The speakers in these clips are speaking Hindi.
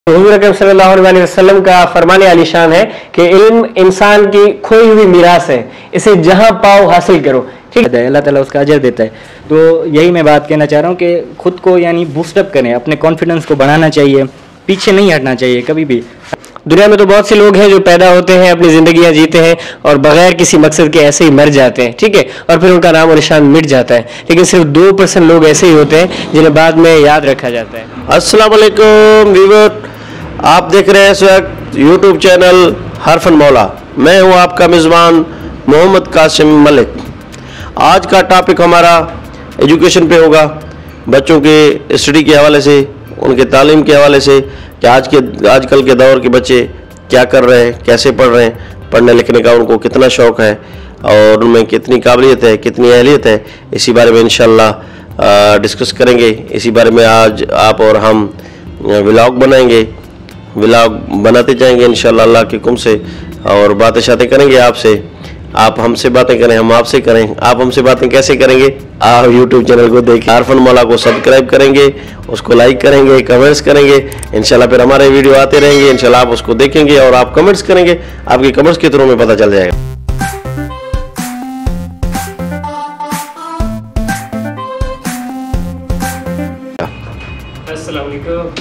हुज़ूर अकरम सल्लल्लाहु अलैहि वसल्लम का फरमान आलीशान है कि इल्म इंसान की खोई हुई मीरास है, इसे जहां पाओ हासिल करो। ठीक है, अल्लाह ताला उसका अजर देता है। तो यही मैं बात कहना चाह रहा हूँ कि खुद को यानी बूस्टअप करें, अपने कॉन्फिडेंस को बढ़ाना चाहिए, पीछे नहीं हटना चाहिए कभी भी। दुनिया में तो बहुत से लोग हैं जो पैदा होते हैं, अपनी ज़िंदगियां जीते हैं और बगैर किसी मकसद के ऐसे ही मर जाते हैं, ठीक है, और फिर उनका नाम और निशान मिट जाता है। लेकिन सिर्फ 2% लोग ऐसे ही होते हैं जिन्हें बाद में याद रखा जाता है। अस्सलाम वालेकुम व्यूअर, आप देख रहे हैं इस वक्त यूट्यूब चैनल हरफन मौला। मैं हूं आपका मेज़बान मोहम्मद कासिम मलिक। आज का टॉपिक हमारा एजुकेशन पे होगा, बच्चों के स्टडी के हवाले से, उनके तालीम के हवाले से कि आजकल के दौर के बच्चे क्या कर रहे हैं, कैसे पढ़ रहे हैं, पढ़ने लिखने का उनको कितना शौक़ है और उनमें कितनी काबिलियत है, कितनी अहलियत है, इसी बारे में इंशाअल्लाह डिस्कस करेंगे। इसी बारे में आज आप और हम व्लॉग बनाएंगे, व्लॉग बनाते जाएंगे इंशाअल्लाह अल्लाह के हुक्म से, और बातें शातें करेंगे आपसे। आप हमसे बातें करें, हम आपसे करें। आप हमसे बातें कैसे करेंगे? आप यूट्यूब चैनल को देखिए, हरफन मौला को सब्सक्राइब करेंगे, उसको लाइक करेंगे, कमेंट्स करेंगे। इंशाल्लाह फिर हमारे वीडियो आते रहेंगे, इंशाल्लाह आप उसको देखेंगे और आप कमेंट्स करेंगे। आपके कमेंट्स के थ्रू में पता चल जाएगा।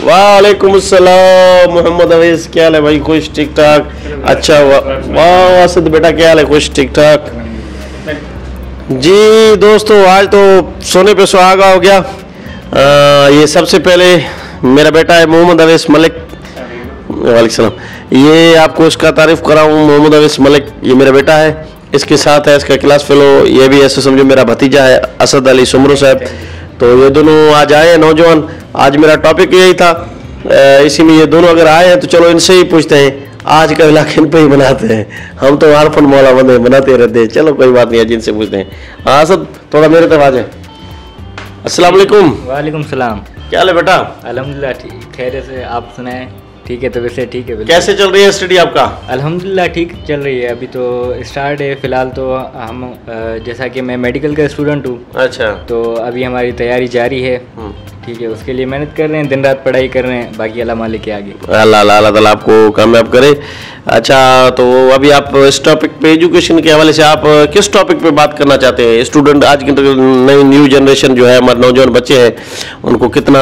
वालेकुम अस्सलाम मोहम्मद अवैस, क्या हाल है भाई? खुश ठीक ठाक? अच्छा, वाह असद बेटा क्या हाल है? खुश ठीक ठाक जी। दोस्तों आज तो सोने पे सुहागा हो गया। ये सबसे पहले मेरा बेटा है मोहम्मद अवैस मलिक। वालेकुम सलाम। ये आपको इसका तारीफ कराऊँ, मोहम्मद अवैस मलिक ये मेरा बेटा है। इसके साथ है इसका क्लास फेलो, ये भी ऐसे समझो मेरा भतीजा है, असद अली सुमरो साहब। तो ये दोनों आज आए हैं नौजवान। आज मेरा टॉपिक यही था, इसी में ये दोनों अगर आए हैं तो चलो इनसे ही पूछते हैं। आज का इलाका इन पे ही बनाते हैं, हम तो हरफन मौला बंदे बनाते रहते हैं। चलो कोई बात नहीं है, जिनसे पूछते हैं। हाँ असद थोड़ा मेरे तरफ आ जाए। अस्सलाम वालेकुम। वालेकुम सलाम। क्या हाल है बेटा? अल्हम्दुलिल्लाह ठीक, खैर से आप सुनाएं? ठीक है, तो वैसे ठीक है। कैसे चल रही है स्टडी आपका? अल्हम्दुलिल्लाह ठीक चल रही है, अभी तो स्टार्ट है फिलहाल। तो हम जैसा कि मैं मेडिकल का स्टूडेंट हूँ, अच्छा, तो अभी हमारी तैयारी जारी है, ठीक है, उसके लिए मेहनत कर रहे हैं, दिन रात पढ़ाई कर रहे हैं। बाकी अल्लाह मालिक के आगे, अल्लाह ताला आपको कामयाब करे। अच्छा, तो अभी आप इस टॉपिक पे, एजुकेशन के हवाले से आप किस टॉपिक पे बात करना चाहते हैं? स्टूडेंट आज की नई न्यू जनरेशन जो है, हमारे नौजवान बच्चे हैं, उनको कितना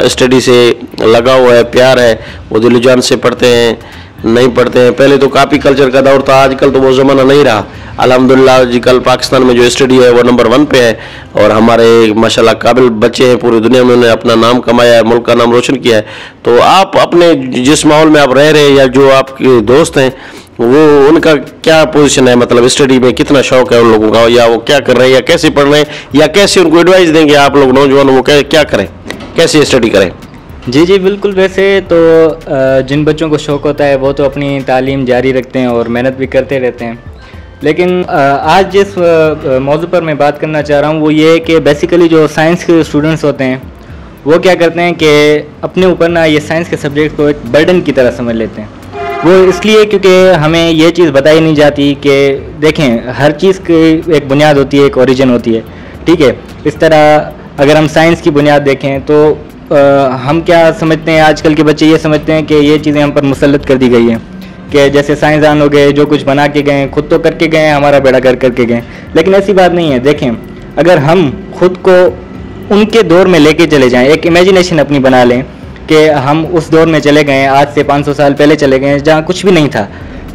स्टडी से लगाव है, प्यार है, वो दिल जान से पढ़ते हैं, नहीं पढ़ते हैं? पहले तो कॉपी कल्चर का दौर था, आजकल तो वो ज़माना नहीं रहा। अल्हम्दुलिल्लाह आजकल पाकिस्तान में जो स्टडी है वो नंबर 1 पे है, और हमारे माशाल्लाह काबिल बच्चे हैं, पूरी दुनिया में उन्होंने अपना नाम कमाया है, मुल्क का नाम रोशन किया है। तो आप अपने जिस माहौल में आप रह रहे हैं, या जो आपके दोस्त हैं, वो उनका क्या पोजीशन है? मतलब स्टडी में कितना शौक है उन लोगों का, या वो क्या कर रहे हैं, या कैसे पढ़ रहे हैं, या कैसे उनको एडवाइस देंगे आप लोग नौजवानों को, क्या करें, कैसे स्टडी करें? जी जी बिल्कुल। वैसे तो जिन बच्चों को शौक़ होता है वो तो अपनी तालीम जारी रखते हैं और मेहनत भी करते रहते हैं। लेकिन आज जिस मौजू पर मैं बात करना चाह रहा हूँ वो ये है कि बेसिकली जो साइंस के स्टूडेंट्स होते हैं वो क्या करते हैं कि अपने ऊपर ना ये साइंस के सब्जेक्ट को एक बर्डन की तरह समझ लेते हैं। वो इसलिए क्योंकि हमें ये चीज़ बताई नहीं जाती कि देखें, हर चीज़ की एक बुनियाद होती है, एक ओरिजिन होती है, ठीक है। इस तरह अगर हम साइंस की बुनियाद देखें तो हम क्या समझते हैं, आजकल के बच्चे ये समझते हैं कि ये चीज़ें हम पर मुसल्लत कर दी गई हैं, कि जैसे साइंसदान हो गए, जो कुछ बना के गए, खुद तो करके गए, हमारा बेड़ा गर्क करके गए। लेकिन ऐसी बात नहीं है। देखें, अगर हम खुद को उनके दौर में लेके चले जाएं, एक इमेजिनेशन अपनी बना लें कि हम उस दौर में चले गए, आज से 500 साल पहले चले गए, जहाँ कुछ भी नहीं था,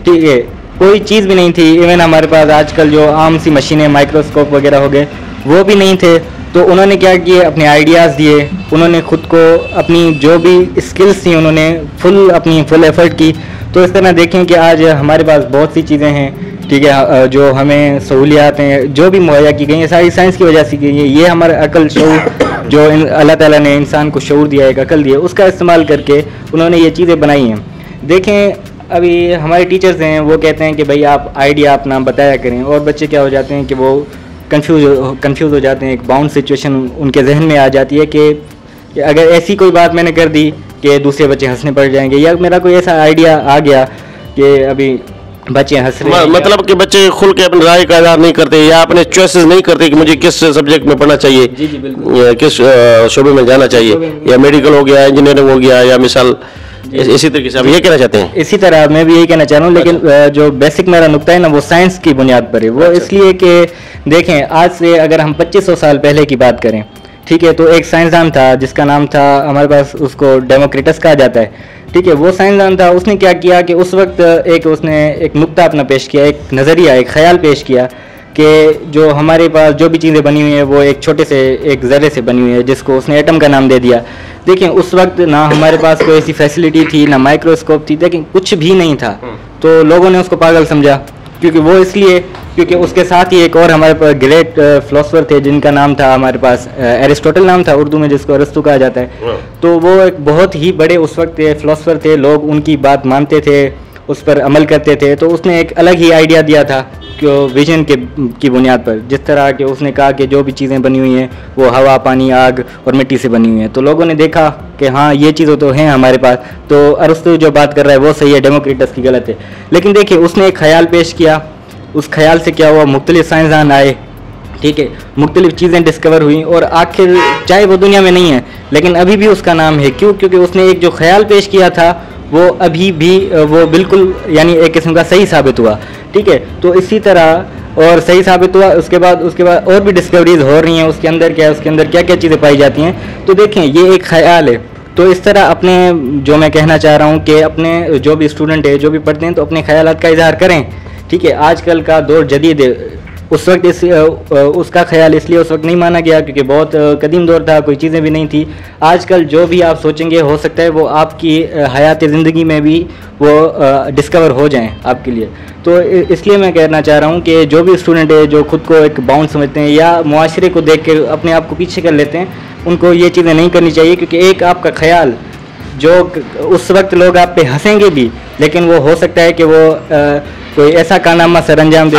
ठीक है, कोई चीज़ भी नहीं थी। इवन हमारे पास आजकल जो आम सी मशीनें, माइक्रोस्कोप वगैरह हो गए, वो भी नहीं थे। तो उन्होंने क्या किए, अपने आइडियाज़ दिए, उन्होंने खुद को अपनी जो भी स्किल्स थी उन्होंने फुल एफर्ट की। तो इस तरह देखें कि आज हमारे पास बहुत सी चीज़ें हैं, ठीक है, जो हमें सहूलियात हैं, जो भी मुहैया की गई हैं, सारी साइंस की वजह से की गई है। ये हमारा अकल, शऊर, जो अल्लाह ताला ने इंसान को शऊर दिया है, एक अकल दिया, उसका इस्तेमाल करके उन्होंने ये चीज़ें बनाई हैं। देखें, अभी हमारे टीचर्स हैं, वो कहते हैं कि भाई आप आइडिया अपना बताया करें, और बच्चे क्या हो जाते हैं कि वो कंफ्यूज हो जाते हैं। एक बाउंड सिचुएशन उनके जहन में आ जाती है कि अगर ऐसी कोई बात मैंने कर दी कि दूसरे बच्चे हंसने पड़ जाएंगे, या मेरा कोई ऐसा आइडिया आ गया कि अभी बच्चे हंस रहे हैं, मतलब कि बच्चे खुल के अपनी राय का इज़हार नहीं करते, या अपने चॉइसेस नहीं करते कि मुझे किस सब्जेक्ट में पढ़ना चाहिए, जी बिल्कुल, किस शोबे में जाना चाहिए, या मेडिकल हो गया, इंजीनियरिंग हो गया, या मिसाल इसी तरीके से आप ये कहना चाहते हैं? इसी तरह मैं भी यही कहना चाह रहा हूँ, लेकिन जो बेसिक मेरा नुक्ता है ना वो साइंस की बुनियाद पर है। वो इसलिए कि देखें, आज से अगर हम 2500 साल पहले की बात करें, ठीक है, तो एक साइंसदान था जिसका नाम था, हमारे पास उसको डेमोक्रिटस कहा जाता है, ठीक है। वो साइंसदान था, उसने क्या किया कि उस वक्त उसने एक नुक्ता अपना पेश किया, एक नज़रिया, एक ख्याल पेश किया कि जो हमारे पास जो भी चीज़ें बनी हुई हैं वो एक छोटे से एक ज़र्रे से बनी हुई है, जिसको उसने एटम का नाम दे दिया। देखिए उस वक्त ना हमारे पास कोई ऐसी फैसिलिटी थी, ना माइक्रोस्कोप थी, लेकिन कुछ भी नहीं था, तो लोगों ने उसको पागल समझा। क्योंकि उसके साथ ही एक और हमारे पास ग्रेट फिलोसफर थे जिनका नाम था, हमारे पास एरिस्टोटल नाम था, उर्दू में जिसको अरस्तु कहा जाता है। तो वो एक बहुत ही बड़े उस वक्त फिलोसफर थे, लोग उनकी बात मानते थे, उस पर अमल करते थे। तो उसने एक अलग ही आइडिया दिया था कि विजन की बुनियाद पर, जिस तरह कि उसने कहा कि जो भी चीज़ें बनी हुई हैं वो हवा, पानी, आग और मिट्टी से बनी हुई हैं। तो लोगों ने देखा कि हाँ ये चीज़ें तो हैं हमारे पास, तो अरस्तु जो बात कर रहा है वो सही है, डेमोक्रिटस की गलत है। लेकिन देखिए उसने एक ख्याल पेश किया, उस ख्याल से क्या हुआ, मुख्तलिफ साइंसदान आए, ठीक है, मुख्तलिफ चीज़ें डिस्कवर हुई, और आखिर चाहे वो दुनिया में नहीं है लेकिन अभी भी उसका नाम है। क्यों? क्योंकि उसने एक जो ख्याल पेश किया था वो अभी भी वो बिल्कुल यानी एक किस्म का सही साबित हुआ, ठीक है। तो इसी तरह और सही साबित हुआ, उसके बाद और भी डिस्कवरीज हो रही हैं, उसके अंदर क्या क्या चीज़ें पाई जाती हैं। तो देखें ये एक ख्याल है। तो इस तरह अपने, जो मैं कहना चाह रहा हूँ कि अपने जो भी स्टूडेंट है, जो भी पढ़ते हैं, तो अपने ख्यालात का इजहार करें, ठीक है। आजकल का दौर जदीद है, उस वक्त उसका ख्याल इसलिए उस वक्त नहीं माना गया क्योंकि बहुत कदीम दौर था, कोई चीज़ें भी नहीं थी। आजकल जो भी आप सोचेंगे हो सकता है वो आपकी हयात ज़िंदगी में भी वो डिस्कवर हो जाएं आपके लिए। तो इसलिए मैं कहना चाह रहा हूँ कि जो भी स्टूडेंट है जो खुद को एक बाउंड समझते हैं या मुआशरे को देख के अपने आप को पीछे कर लेते हैं, उनको ये चीज़ें नहीं करनी चाहिए। क्योंकि एक आपका ख्याल जो उस वक्त लोग आप पे हंसेंगे भी, लेकिन वो हो सकता है कि वो कोई ऐसा कारनामा सरअंजाम दे,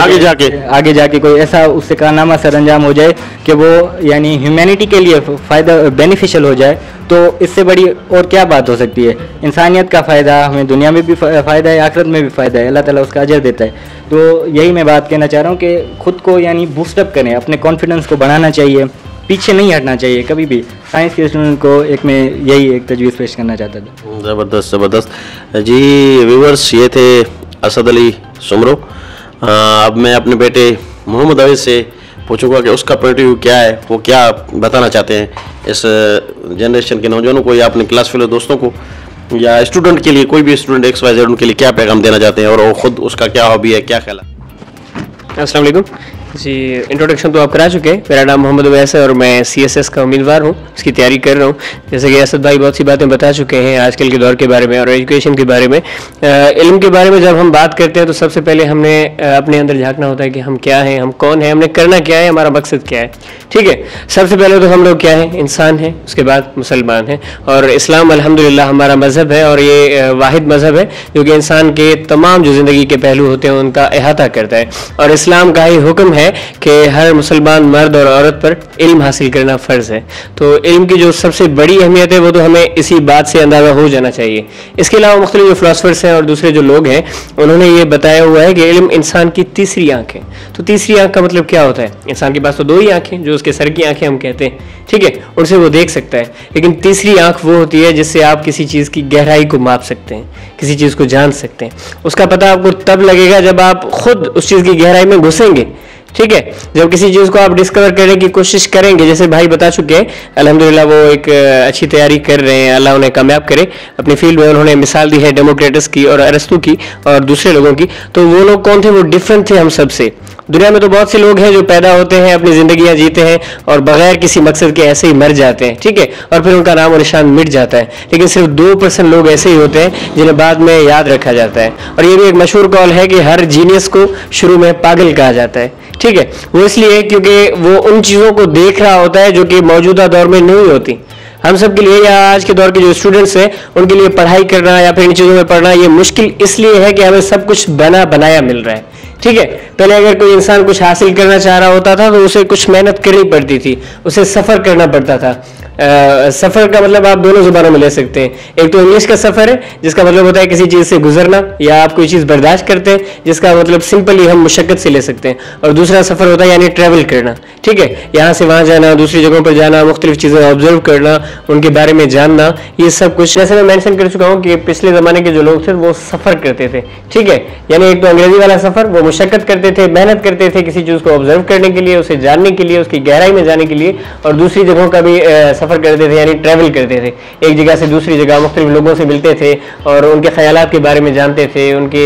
आगे जाके कोई ऐसा उससे कारनामा सरअंजाम हो जाए कि वो यानी ह्यूमैनिटी के लिए फ़ायदा बेनिफिशियल हो जाए। तो इससे बड़ी और क्या बात हो सकती है। इंसानियत का फ़ायदा, हमें दुनिया में भी फ़ायदा है, आखिरत में भी फ़ायदा है, अल्लाह ताला उसका अजर देता है। तो यही मैं बात कहना चाह रहा हूँ कि खुद को यानी बूस्टअप करें, अपने कॉन्फिडेंस को बढ़ाना चाहिए, पीछे नहीं हटना चाहिए कभी भी। साइंस के स्टूडेंट को एक मैं यही एक तजवीज़ पेश करना चाहता था। ज़बरदस्त जी। व्यूवर्स, ये थे असद अली सुमरो। अब मैं अपने बेटे मोहम्मद अवैस से पूछूंगा कि उसका पॉइंट ऑफ व्यू क्या है, वो क्या बताना चाहते हैं इस जनरेशन के नौजवानों को, या अपने क्लास फेलो दोस्तों को, या स्टूडेंट के लिए, कोई भी स्टूडेंट XYZ उनके लिए क्या पैगाम देना चाहते हैं, और वो खुद उसका क्या हॉबी है, क्या ख्याल है। अस्सलाम वालेकुम जी। इंट्रोडक्शन तो आप करा चुके हैं। मेरा नाम मोहम्मद अवैस है और मैं CSS का उम्मीदवार हूँ, इसकी तैयारी कर रहा हूँ। जैसे कि असद भाई बहुत सी बातें बता चुके हैं आजकल के दौर के बारे में और एजुकेशन के बारे में। इल्म के बारे में जब हम बात करते हैं तो सबसे पहले हमने अपने अंदर झांकना होता है कि हम क्या हैं, हम कौन हैं, हमने करना क्या है, हमारा मकसद क्या है, ठीक है। सबसे पहले तो हम लोग क्या हैं, इंसान हैं, उसके बाद मुसलमान हैं, और इस्लाम अल्हम्दुलिल्लाह हमारा मज़हब है, और ये वाहिद मज़हब है जो कि इंसान के तमाम जो ज़िंदगी के पहलू होते हैं उनका अहाता करता है। और इस्लाम का ही हुक्म है कि हर मुसलमान मर्द और औरत पर इल्म हासिल करना फ़र्ज़ है। तो इल्म की जो सबसे बड़ी अहमियत है वो तो हमें इसी बात से अंदाज़ा हो जाना चाहिए। इसके अलावा मुख्तलिफ जो फ़िलासफ़र्स हैं और दूसरे जो लोग हैं उन्होंने ये बताया हुआ है कि इल्म इंसान की तीसरी आँख है। तो तीसरी आँख का मतलब क्या होता है? इंसान के पास तो दो ही आँखें, जो उसके सर की आँखें हम कहते हैं, ठीक है, उनसे वो देख सकता है। लेकिन तीसरी आँख वो होती है जिससे आप किसी चीज़ की गहराई को माप सकते हैं, किसी चीज़ को जान सकते हैं। उसका पता आपको तब लगेगा जब आप खुद उस चीज़ की गहराई में घुसेंगे, ठीक है। जब किसी चीज़ को आप डिस्कवर करने की कोशिश करेंगे, जैसे भाई बता चुके हैं अल्हम्दुलिल्लाह वो एक अच्छी तैयारी कर रहे हैं, अल्लाह उन्हें कामयाब करे अपनी फील्ड में। उन्होंने मिसाल दी है डेमोक्रेटस की और अरस्तु की और दूसरे लोगों की। तो वो लोग कौन थे? वो डिफरेंट थे हम सब से। दुनिया में तो बहुत से लोग हैं जो पैदा होते हैं, अपनी ज़िंदगियाँ जीते हैं और बगैर किसी मकसद के ऐसे ही मर जाते हैं, ठीक है, और फिर उनका नाम और निशान मिट जाता है। लेकिन सिर्फ 2% लोग ऐसे ही होते हैं जिन्हें बाद में याद रखा जाता है। और ये भी एक मशहूर कॉल है कि हर जीनियस को शुरू में पागल कहा जाता है, ठीक है। वो इसलिए क्योंकि वो उन चीज़ों को देख रहा होता है जो कि मौजूदा दौर में नहीं होती। हम सब के लिए या आज के दौर के जो स्टूडेंट्स हैं उनके लिए पढ़ाई करना या फिर इन चीज़ों में पढ़ना ये मुश्किल इसलिए है कि हमें सब कुछ बना बनाया मिल रहा है, ठीक है। पहले अगर कोई इंसान कुछ हासिल करना चाह रहा होता था तो उसे कुछ मेहनत करनी पड़ती थी, उसे सफ़र करना पड़ता था। सफ़र का मतलब आप दोनों ज़ुबानों में ले सकते हैं। एक तो इंग्लिश का सफ़र है जिसका मतलब होता है किसी चीज़ से गुजरना, या आप कोई चीज़ बर्दाश्त करते हैं जिसका मतलब सिंपली हम मुशक्क़त से ले सकते हैं। और दूसरा सफ़र होता है यानी ट्रैवल करना, ठीक है, यहाँ से वहाँ जाना, दूसरी जगहों पर जाना, मुख्तलिफ चीज़ें ऑब्जर्व करना, उनके बारे में जानना, ये सब कुछ। जैसे मैं मेंशन कर चुका हूँ कि पिछले ज़माने के जो लोग थे वो सफ़र करते थे, ठीक है, यानी एक तो अंग्रेजी वाला सफ़र, वो मुशक्क़त करते थे, मेहनत करते थे किसी चीज़ को ऑब्जर्व करने के लिए, उसे जानने के लिए, उसकी गहराई में जाने के लिए, और दूसरी जगहों का भी सफ़र करते थे यानी ट्रैवल करते थे, एक जगह से दूसरी जगह मुख्तलिफ लोगों से मिलते थे और उनके ख्यालात के बारे में जानते थे, उनके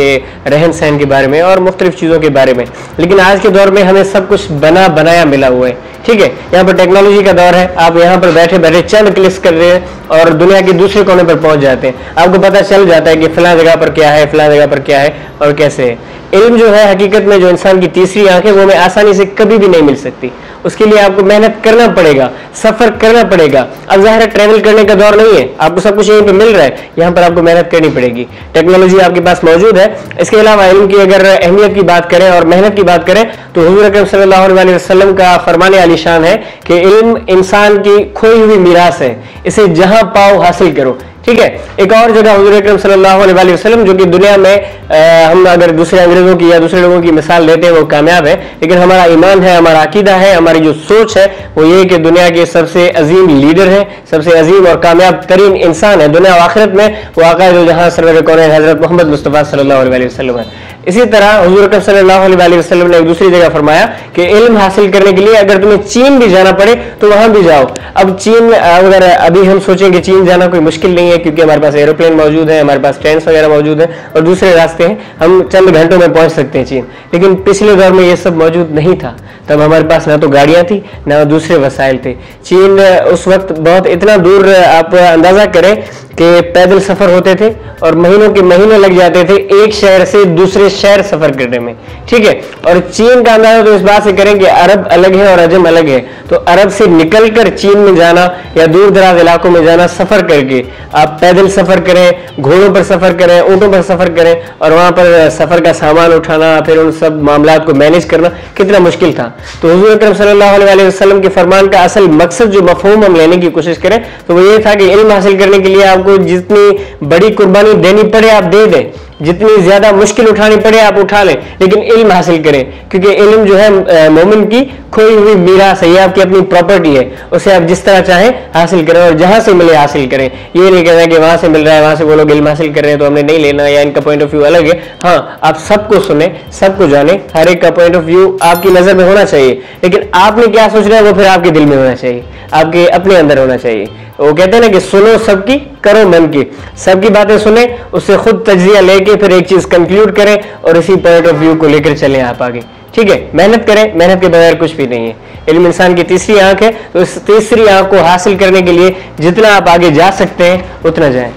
रहन सहन के बारे में और मुख्तलिफ चीज़ों के बारे में। लेकिन आज के दौर में हमें सब कुछ बना बनाया मिला हुआ है, ठीक है, यहाँ पर टेक्नोलॉजी का दौर है, आप यहाँ पर बैठे बैठे चंद क्लिक्स कर रहे हैं और दुनिया के दूसरे कोने पर पहुंच जाते हैं, आपको पता चल जाता है कि फलां जगह पर क्या है, फलां जगह पर क्या है और कैसे है। इल्म जो है हकीकत में जो इंसान की तीसरी आंख है वो हमें आसानी से कभी भी नहीं मिल सकती, उसके लिए आपको मेहनत करना पड़ेगा, सफर करना पड़ेगा। अब जाहिर है ट्रैवल करने का दौर नहीं है, आपको सब कुछ यहीं पे मिल रहा है, यहाँ पर आपको मेहनत करनी पड़ेगी। टेक्नोलॉजी आपके पास मौजूद है। इसके अलावा इल्म की अगर अहमियत की बात करें और मेहनत की बात करें तो हुज़ूर अकरम सल्लल्लाहु अलैहि वसल्लम का फरमाने आलीशान है कि इल्म इंसान की खोई हुई मीरास है, इसे जहां पाओ हासिल करो, ठीक है। एक और जगह हुज़ूर अकरम सल्लल्लाहु अलैहि वसल्लम, जो कि दुनिया में हम अगर दूसरे अंग्रेजों की या दूसरे लोगों की मिसाल लेते हैं वो कामयाब है, लेकिन हमारा ईमान है, हमारा अकीदा है, हमारी जो सोच है वो ये कि दुनिया के सबसे अजीम लीडर है, सबसे अजीम और कामयाब तरीन इंसान है दुनिया और आखिरत में, वो आका जो जहां सरवर कौनैन हजरत मोहम्मद मुस्तफ़ा सल्लल्लाहु अलैहि वसल्लम है। इसी तरह हुज़ूर अकरम सल्लल्लाहु अलैहि वसल्लम ने एक दूसरी जगह फरमाया कि इल्म हासिल करने के लिए अगर तुम्हें चीन भी जाना पड़े तो वहां भी जाओ। अब चीन, अगर अभी हम सोचें कि चीन जाना कोई मुश्किल नहीं है क्योंकि हमारे पास एरोप्लेन मौजूद है, हमारे पास ट्रेन वगैरह मौजूद है और दूसरे रास्ते हैं, हम चंद घंटों में पहुंच सकते हैं चीन। लेकिन पिछले दौर में ये सब मौजूद नहीं था, तब हमारे पास ना तो गाड़ियां थी ना दूसरे वसाइल थे। चीन उस वक्त बहुत इतना दूर, आप अंदाजा करें कि पैदल सफर होते थे और महीनों के महीने लग जाते थे एक शहर से दूसरे शहर सफर करने में, ठीक है। और चीन का अंदाजा तो इस बात से करें कि अरब अलग है और अजम अलग है, तो अरब से निकलकर चीन में जाना या दूर दराज इलाकों में जाना सफर करके, आप पैदल सफर करें, घोड़ों पर सफर करें, ऊँटों पर सफर करें और वहां पर सफर का सामान उठाना, फिर उन सब मामलात को मैनेज करना कितना मुश्किल था। तो हुज़ूर अकरम सल्लल्लाहु अलैहि वसल्लम के फरमान का असल मकसद जो मफहूम हम लेने की कोशिश करें तो वो ये था कि इल्म हासिल करने के लिए आपको जितनी बड़ी कुर्बानी देनी पड़े आप दे दें, जितनी ज्यादा मुश्किल उठानी पड़े आप उठा लें, लेकिन इल्म हासिल करें, क्योंकि इल्म जो है मोमिन की खोई हुई मीरास है, ये आपकी अपनी प्रॉपर्टी है, उसे आप जिस तरह चाहें हासिल करें और जहां से मिले हासिल करें। ये नहीं कहना कि वहां से मिल रहा है, वहां से वो लोग इल्म हासिल कर रहे हैं तो हमने नहीं लेना या इनका पॉइंट ऑफ व्यू अलग है। हाँ, आप सबको सुने, सबको जाने, हर एक का पॉइंट ऑफ व्यू आपकी नजर में होना चाहिए, लेकिन आपने क्या सोच रहा है वो फिर आपके दिल में होना चाहिए, आपके अपने अंदर होना चाहिए। वो कहते हैं ना कि सुनो सबकी, करो मन की, सबकी बातें सुने, उससे खुद तज्जिया लेके फिर एक चीज कंक्लूड करें और इसी पॉइंट ऑफ व्यू को लेकर चलें आप आगे, ठीक है। मेहनत करें, मेहनत के बगैर कुछ भी नहीं है। इल्म इंसान की तीसरी आंख है, तो इस तीसरी आंख को हासिल करने के लिए जितना आप आगे जा सकते हैं उतना जाएं।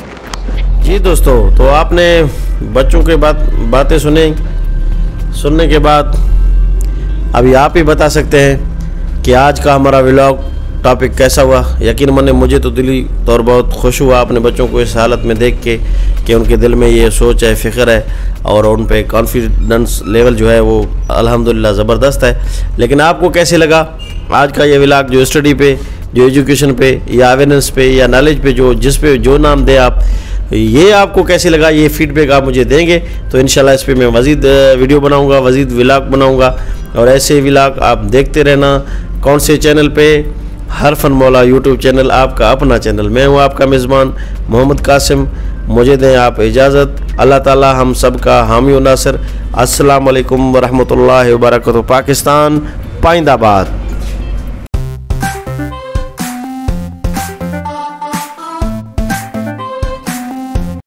जी दोस्तों, तो आपने बच्चों के बातें सुनने के बाद अभी आप ही बता सकते हैं कि आज का हमारा व्लॉग टॉपिक कैसा हुआ। यकीन माने मुझे तो दिली तौर बहुत खुश हुआ अपने बच्चों को इस हालत में देख के कि उनके दिल में ये सोच है, फ़िक्र है और उन पे कॉन्फिडेंस लेवल जो है वो अल्हम्दुलिल्लाह ज़बरदस्त है। लेकिन आपको कैसे लगा आज का ये व्लॉग, जो स्टडी पे, जो एजुकेशन पे या अवेयरनेस पे या नॉलेज पे, जिस पे जो नाम दे आप, ये आपको कैसे लगा, ये फीडबैक आप मुझे देंगे तो इंशाल्लाह इस पर मैं मज़ीद वीडियो बनाऊँगा, मज़ीद व्लॉग बनाऊँगा। और ऐसे व्लॉग आप देखते रहना। कौन से चैनल पे? हरफन मौला यूट्यूब चैनल, आपका अपना चैनल। मैं हूँ आपका मेज़बान मोहम्मद कासिम। मुझे दें आप इजाज़त। अल्लाह ताला हम सब का हामी व नासिर। अस्सलाम वालेकुम व रहमतुल्लाहि व बरकातहू। पाकिस्तान पाइंदाबाद।